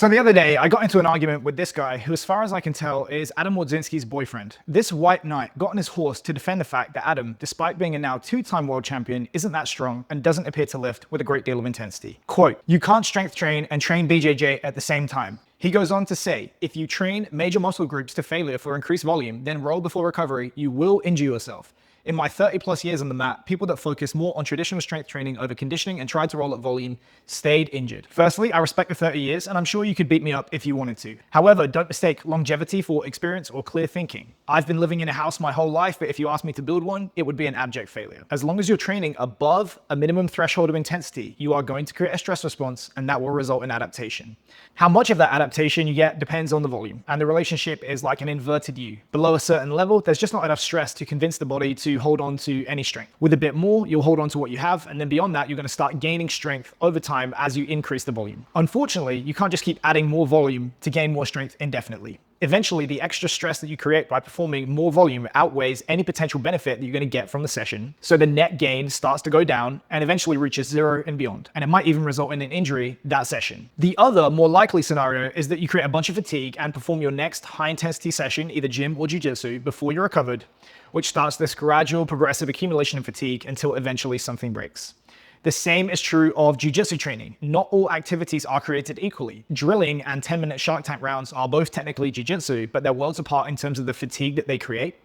So the other day, I got into an argument with this guy who, as far as I can tell, is Adam Wardzinski's boyfriend. This white knight got on his horse to defend the fact that Adam, despite being a now two-time world champion, isn't that strong and doesn't appear to lift with a great deal of intensity. Quote, "You can't strength train and train BJJ at the same time." He goes on to say, if you train major muscle groups to failure for increased volume, then roll before recovery, you will injure yourself. In my 30 plus years on the mat, people that focus more on traditional strength training over conditioning and tried to roll at volume stayed injured. Firstly, I respect the 30 years and I'm sure you could beat me up if you wanted to. However, don't mistake longevity for experience or clear thinking. I've been living in a house my whole life, but if you asked me to build one, it would be an abject failure. As long as you're training above a minimum threshold of intensity, you are going to create a stress response and that will result in adaptation. How much of that adaptation you get depends on the volume, and the relationship is like an inverted U. Below a certain level, there's just not enough stress to convince the body to hold on to any strength. With a bit more, you'll hold on to what you have, and then beyond that, you're going to start gaining strength over time as you increase the volume. Unfortunately, you can't just keep adding more volume to gain more strength indefinitely. Eventually, the extra stress that you create by performing more volume outweighs any potential benefit that you're going to get from the session. So the net gain starts to go down and eventually reaches zero and beyond. And it might even result in an injury that session. The other more likely scenario is that you create a bunch of fatigue and perform your next high intensity session, either gym or jiu-jitsu, before you're recovered, which starts this gradual progressive accumulation of fatigue until eventually something breaks. The same is true of jiu-jitsu training. Not all activities are created equally. Drilling and 10-minute Shark Tank rounds are both technically jiu-jitsu, but they're worlds apart in terms of the fatigue that they create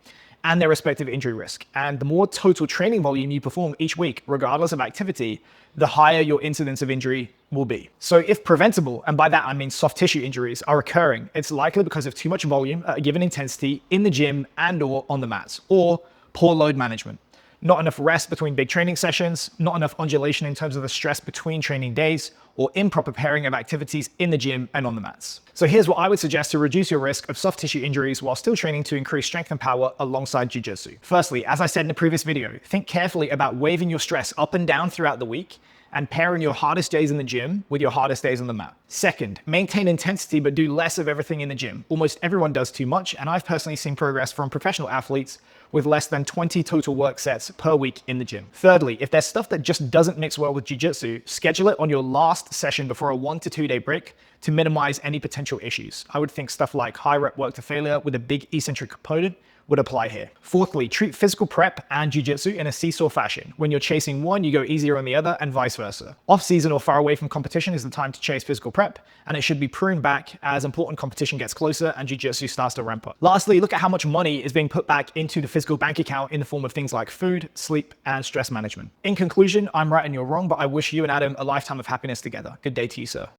and their respective injury risk. And the more total training volume you perform each week, regardless of activity, the higher your incidence of injury will be. So if preventable, and by that I mean soft tissue injuries, are occurring, it's likely because of too much volume at a given intensity in the gym and or on the mats, or poor load management. Not enough rest between big training sessions, not enough undulation in terms of the stress between training days, or improper pairing of activities in the gym and on the mats. So here's what I would suggest to reduce your risk of soft tissue injuries while still training to increase strength and power alongside jiu-jitsu. Firstly, as I said in the previous video, think carefully about waving your stress up and down throughout the week and pairing your hardest days in the gym with your hardest days on the mat. Second, maintain intensity but do less of everything in the gym. Almost everyone does too much, and I've personally seen progress from professional athletes with less than 20 total work sets per week in the gym. Thirdly, if there's stuff that just doesn't mix well with jiu-jitsu, schedule it on your last session before a 1 to 2 day break to minimize any potential issues. I would think stuff like high rep work to failure with a big eccentric component would apply here. Fourthly, treat physical prep and jiu-jitsu in a seesaw fashion. When you're chasing one, you go easier on the other and vice versa. Off-season or far away from competition is the time to chase physical prep, and it should be pruned back as important competition gets closer and jiu-jitsu starts to ramp up. Lastly, look at how much money is being put back into the physical bank account in the form of things like food, sleep, and stress management. In conclusion, I'm right and you're wrong, but I wish you and Adam a lifetime of happiness together. Good day to you, sir.